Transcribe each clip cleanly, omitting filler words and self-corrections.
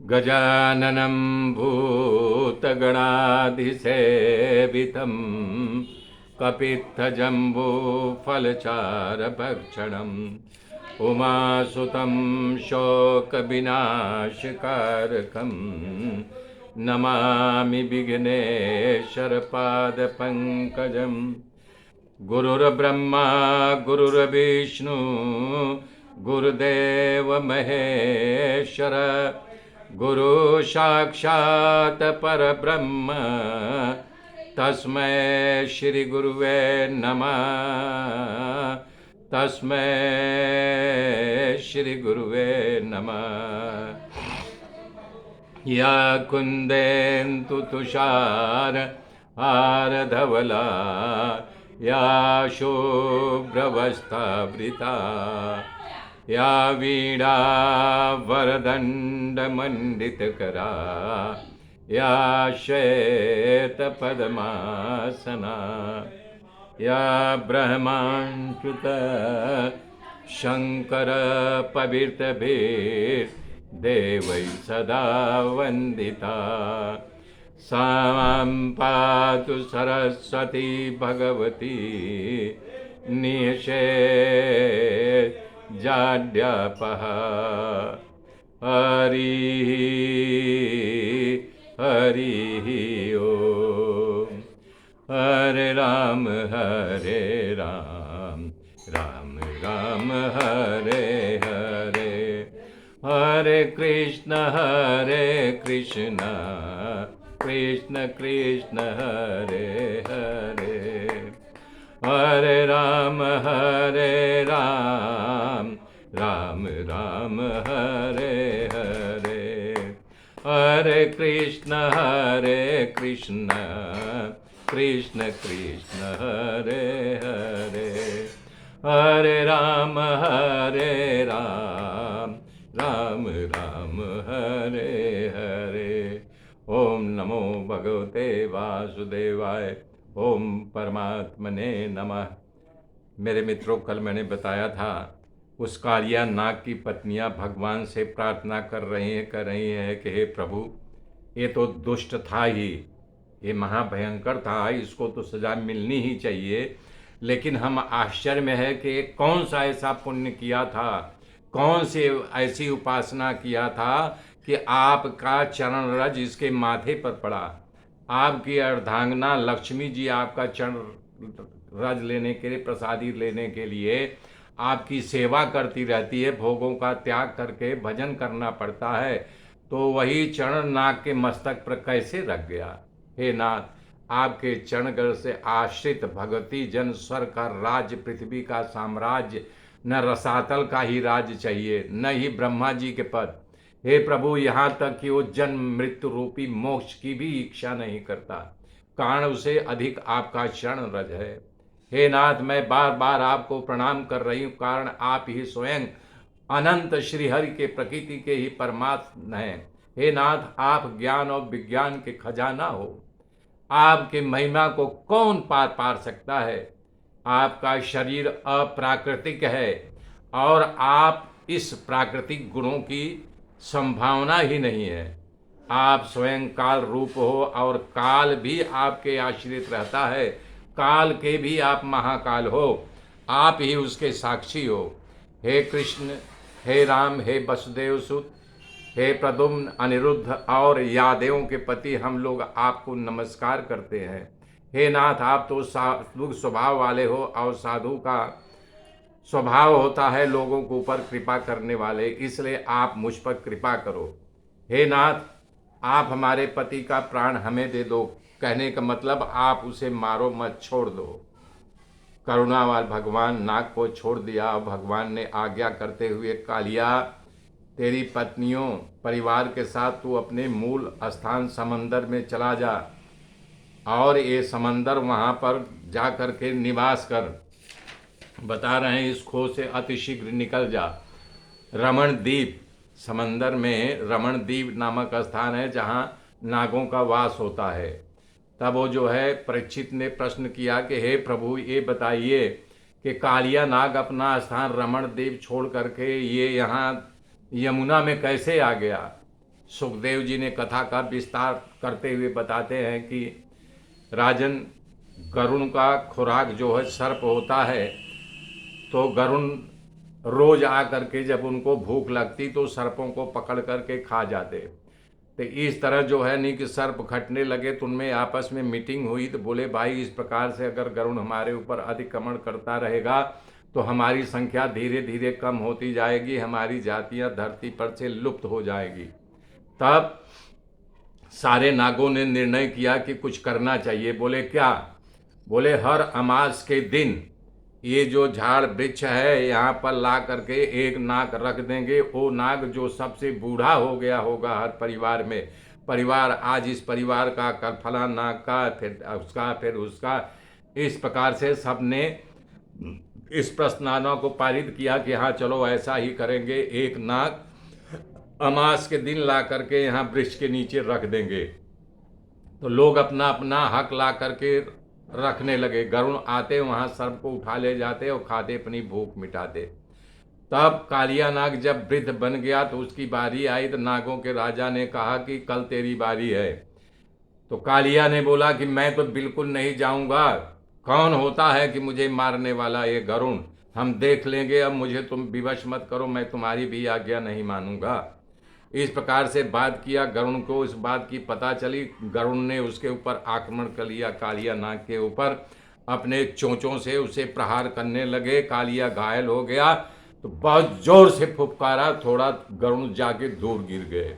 गजाननं भूतगणाधिसेवितं कपित्थजम्बूफलचारभक्षणम् उमासुतं शोकविनाशकारकं नमामि विघ्नेश्वरपादपङ्कजं। गुरुर्ब्रह्मा गुरुर्विष्णु गुरुदेव महेश्वर गुरु साक्षात् परब्रह्म तस्मै श्री गुरुवे नमः। तस्मै श्री गुरुवे नमः। या कुन्देन्दु तुषार हारधवला या शुभ्रवस्त्रावृता या वीणा वरदण्डमण्डितकरा या श्वेतपद्मासना या ब्रह्माच्युत शङ्कर पवित्रभिर्देवैः सदा वन्दिता। सां पातु सरस्वती भगवती निषेधाध्यापः। हरिः हरिः ओम्। हरे राम राम राम हरे हरे। हरे कृष्ण कृष्ण कृष्ण हरे हरे। हरे राम राम राम हरे हरे। हरे कृष्ण कृष्ण कृष्ण हरे हरे। हरे राम राम राम हरे हरे। ओम नमो भगवते वासुदेवाय। ओम परमात्मने नमः। मेरे मित्रों, कल मैंने बताया था उस कालिया नाग की पत्नियां भगवान से प्रार्थना कर रही हैं कि हे प्रभु, ये तो दुष्ट था ही, ये महाभयंकर था, इसको तो सजा मिलनी ही चाहिए। लेकिन हम आश्चर्य में है कि कौन सा ऐसा पुण्य किया था, कौन सी ऐसी उपासना किया था कि आपका चरण रज इसके माथे पर पड़ा। आपकी अर्धांगना लक्ष्मी जी आपका चरण रज लेने के लिए, प्रसादी लेने के लिए आपकी सेवा करती रहती है। भोगों का त्याग करके भजन करना पड़ता है, तो वही चरण नाग के मस्तक पर कैसे रख गया। हे नाथ, आपके चरणगढ़ से आश्रित भगवती जन स्वर्ग का राज्य, पृथ्वी का साम्राज्य, न रसातल का ही राज्य चाहिए, न ही ब्रह्मा जी के पद। हे प्रभु, यहाँ तक कि वो जन्म मृत्यु रूपी मोक्ष की भी इच्छा नहीं करता, कारण उसे अधिक आपका चरण रज है। हे नाथ, मैं बार बार आपको प्रणाम कर रही हूँ, कारण आप ही स्वयं अनंत श्रीहरि के प्रकृति के ही परमात्मा हैं। हे नाथ, आप ज्ञान और विज्ञान के खजाना हो। आपके महिमा को कौन पार सकता है। आपका शरीर अप्राकृतिक है और आप इस प्राकृतिक गुणों की संभावना ही नहीं है। आप स्वयं काल रूप हो और काल भी आपके आश्रित रहता है। काल के भी आप महाकाल हो, आप ही उसके साक्षी हो। हे कृष्ण, हे राम, हे वसुदेव सुत, हे प्रद्युम्न, अनिरुद्ध और यादवों के पति, हम लोग आपको नमस्कार करते हैं। हे नाथ, आप तो साधु स्वभाव वाले हो और साधु का स्वभाव होता है लोगों के ऊपर कृपा करने वाले, इसलिए आप मुझ पर कृपा करो। हे नाथ, आप हमारे पति का प्राण हमें दे दो। कहने का मतलब आप उसे मारो मत, छोड़ दो। करुणावान भगवान नाग को छोड़ दिया और भगवान ने आज्ञा करते हुए, कालिया, तेरी पत्नियों परिवार के साथ तू अपने मूल स्थान समंदर में चला जा और ये समंदर वहाँ पर जा कर के निवास कर। बता रहे हैं, इस खो से अतिशीघ्र निकल जा। रमण द्वीप, समंदर में रमण द्वीप नामक स्थान है जहाँ नागों का वास होता है। तब वो जो है, परीक्षित ने प्रश्न किया कि हे प्रभु, ये बताइए कि कालिया नाग अपना स्थान रमण द्वीप छोड़ करके ये यहाँ यमुना में कैसे आ गया। सुखदेव जी ने कथा का विस्तार करते हुए बताते हैं कि राजन, गरुण का खुराक जो है सर्प होता है, तो गरुण रोज आ करके जब उनको भूख लगती तो सर्पों को पकड़ करके खा जाते। तो इस तरह जो है नहीं कि सर्प खटने लगे, तो उनमें आपस में मीटिंग हुई तो बोले भाई इस प्रकार से अगर गरुण हमारे ऊपर अतिक्रमण करता रहेगा तो हमारी संख्या धीरे धीरे कम होती जाएगी, हमारी जातियां धरती पर से लुप्त हो जाएगी। तब सारे नागों ने निर्णय किया कि कुछ करना चाहिए। बोले क्या? बोले हर अमास के दिन ये जो झाड़ वृक्ष है यहाँ पर ला करके एक नाग रख देंगे। वो नाग जो सबसे बूढ़ा हो गया होगा हर परिवार में, परिवार आज इस परिवार का, कल फला नाग का, फिर उसका, इस प्रकार से सबने इस प्रस्तावना को पारित किया कि हाँ चलो ऐसा ही करेंगे। एक नाग अमास के दिन ला करके यहाँ वृक्ष के नीचे रख देंगे। तो लोग अपना अपना हक ला करके रखने लगे। गरुण आते वहाँ सर्प को उठा ले जाते और खाते, अपनी भूख मिटाते। तब कालिया नाग जब वृद्ध बन गया तो उसकी बारी आई, तो नागों के राजा ने कहा कि कल तेरी बारी है। तो कालिया ने बोला कि मैं तो बिल्कुल नहीं जाऊंगा। कौन होता है कि मुझे मारने वाला? ये गरुण, हम देख लेंगे। अब मुझे तुम विवश मत करो, मैं तुम्हारी भी आज्ञा नहीं मानूंगा। इस प्रकार से बात किया। गरुण को इस बात की पता चली। गरुण ने उसके ऊपर आक्रमण कर लिया, कालिया नाग के ऊपर। अपने चोंचों से उसे प्रहार करने लगे। कालिया घायल हो गया तो बहुत जोर से फुफकारा। थोड़ा गरुण जाके दूर गिर गए।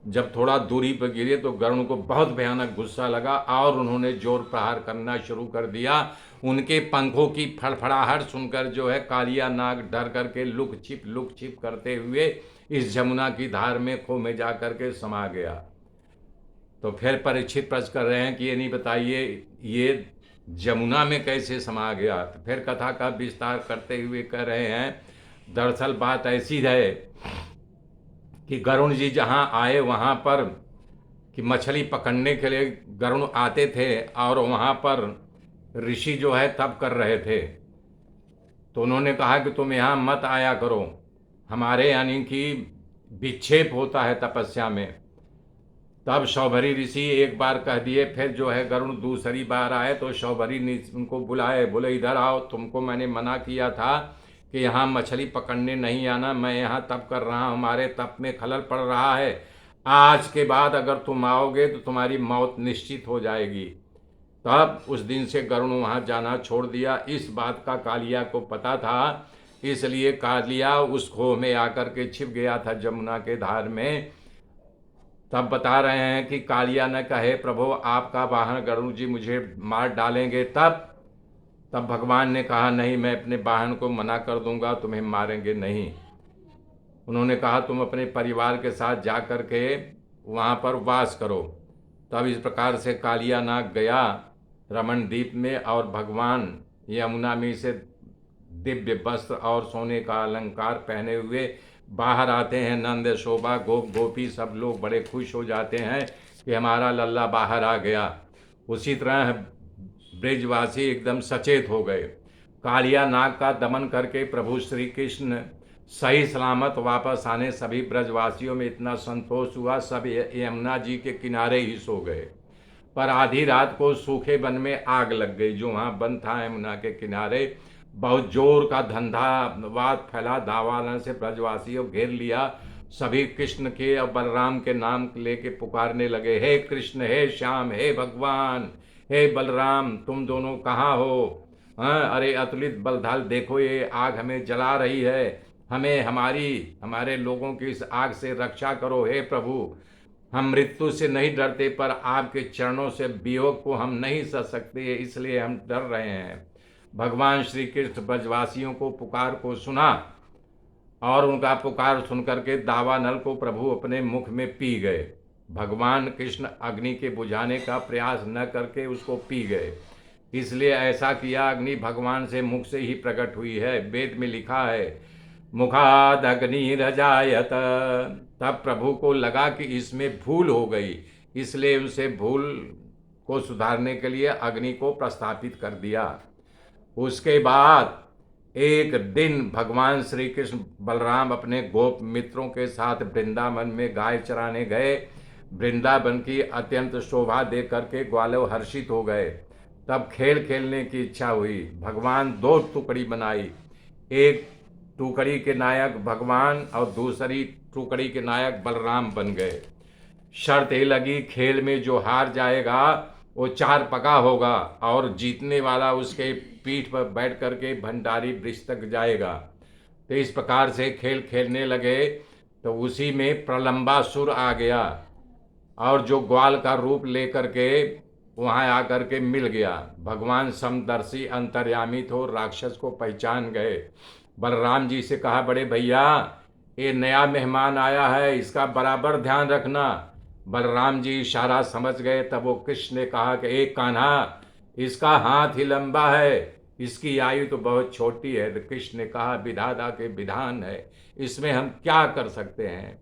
जब थोड़ा दूरी पर गिरे तो गरुण को बहुत भयानक गुस्सा लगा और उन्होंने जोर प्रहार करना शुरू कर दिया। उनके पंखों की फड़फड़ाहट सुनकर जो है कालिया नाग डर करके लुक छिप करते हुए इस जमुना की धार में खो में जा करके समा गया। तो फिर परीक्षित प्रश्न कर रहे हैं कि ये नहीं बताइए ये जमुना में कैसे समा गया। तो फिर कथा का विस्तार करते हुए कह रहे हैं, दरअसल बात ऐसी है कि गरुण जी जहाँ आए वहाँ पर कि मछली पकड़ने के लिए गरुण आते थे और वहाँ पर ऋषि जो है तप कर रहे थे। तो उन्होंने कहा कि तुम यहाँ मत आया करो, हमारे यानी कि विक्षेप होता है तपस्या में। तब शौभरी ऋषि एक बार कह दिए। फिर जो है गरुण दूसरी बार आए तो शौभरी ने उनको बुलाए, बोले इधर आओ, तुमको मैंने मना किया था कि यहाँ मछली पकड़ने नहीं आना, मैं यहाँ तप कर रहा हूँ, हमारे तप में खलल पड़ रहा है। आज के बाद अगर तुम आओगे तो तुम्हारी मौत निश्चित हो जाएगी। तब उस दिन से गरुण वहाँ जाना छोड़ दिया। इस बात का कालिया को पता था, इसलिए कालिया उस खोह में आकर के छिप गया था जमुना के धार में। तब बता रहे हैं कि कालिया ने कहे, प्रभु आपका वाहन गरुड़ जी मुझे मार डालेंगे। तब भगवान ने कहा नहीं, मैं अपने वाहन को मना कर दूंगा, तुम्हें मारेंगे नहीं। उन्होंने कहा तुम अपने परिवार के साथ जा कर के वहाँ पर वास करो। तब इस प्रकार से कालिया नाग गया रमन द्वीप में और भगवान यमुना में से दिव्य वस्त्र और सोने का अलंकार पहने हुए बाहर आते हैं। नंद शोभा गोप गोपी सब लोग बड़े खुश हो जाते हैं कि हमारा लल्ला बाहर आ गया। उसी तरह ब्रजवासी एकदम सचेत हो गए। कालिया नाग का दमन करके प्रभु श्री कृष्ण सही सलामत वापस आने सभी ब्रजवासियों में इतना संतोष हुआ, सब यमुना जी के किनारे ही सो गए। पर आधी रात को सूखे वन में आग लग गई। जो वहाँ वन था यमुना के किनारे, बहुत जोर का धंधावाद फैला। दावानल से ब्रजवासियों घेर लिया। सभी कृष्ण के और बलराम के नाम लेके पुकारने लगे, हे कृष्ण, हे श्याम, हे भगवान, हे बलराम, तुम दोनों कहाँ हो? हाँ, अरे अतुलित बलधाल, देखो ये आग हमें जला रही है, हमें हमारे लोगों की इस आग से रक्षा करो। हे प्रभु, हम मृत्यु से नहीं डरते पर आपके चरणों से वियोग को हम नहीं सह सकते, इसलिए हम डर रहे हैं। भगवान श्री कृष्ण ब्रजवासियों को पुकार को सुना और उनका पुकार सुनकर के दावानल को प्रभु अपने मुख में पी गए। भगवान कृष्ण अग्नि के बुझाने का प्रयास न करके उसको पी गए। इसलिए ऐसा किया, अग्नि भगवान से मुख से ही प्रकट हुई है। वेद में लिखा है मुखाद अग्निरजायत। तब प्रभु को लगा कि इसमें भूल हो गई, इसलिए उसे भूल को सुधारने के लिए अग्नि को प्रस्थापित कर दिया। उसके बाद एक दिन भगवान श्री कृष्ण बलराम अपने गोप मित्रों के साथ वृंदावन में गाय चराने गए। वृंदावन की अत्यंत शोभा देख करके ग्वालो हर्षित हो गए। तब खेल खेलने की इच्छा हुई। भगवान दो टुकड़ी बनाई, एक टुकड़ी के नायक भगवान और दूसरी टुकड़ी के नायक बलराम बन गए। शर्त ये लगी, खेल में जो हार जाएगा वो चार पका होगा और जीतने वाला उसके पीठ पर बैठ करके भंडारी वृक्ष तक जाएगा। तो इस प्रकार से खेल खेलने लगे। तो उसी में प्रलंबासुर आ गया और जो ग्वाल का रूप लेकर के वहाँ आकर के मिल गया। भगवान समदर्शी अंतर्यामी थे, राक्षस को पहचान गए। बलराम जी से कहा, बड़े भैया ये नया मेहमान आया है, इसका बराबर ध्यान रखना। बलराम जी इशारा समझ गए। तब वो कृष्ण ने कहा कि एक कान्हा, इसका हाथ ही लंबा है, इसकी आयु तो बहुत छोटी है। तो कृष्ण ने कहा, विधाता के विधान है, इसमें हम क्या कर सकते हैं।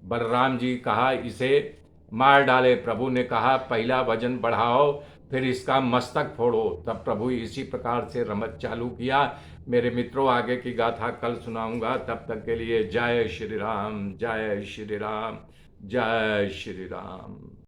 बलराम जी कहा, इसे मार डाले। प्रभु ने कहा, पहला वजन बढ़ाओ, फिर इसका मस्तक फोड़ो। तब प्रभु इसी प्रकार से रमत चालू किया। मेरे मित्रों, आगे की गाथा कल सुनाऊंगा। तब तक के लिए जय श्री राम, जय श्री राम, जय श्री राम।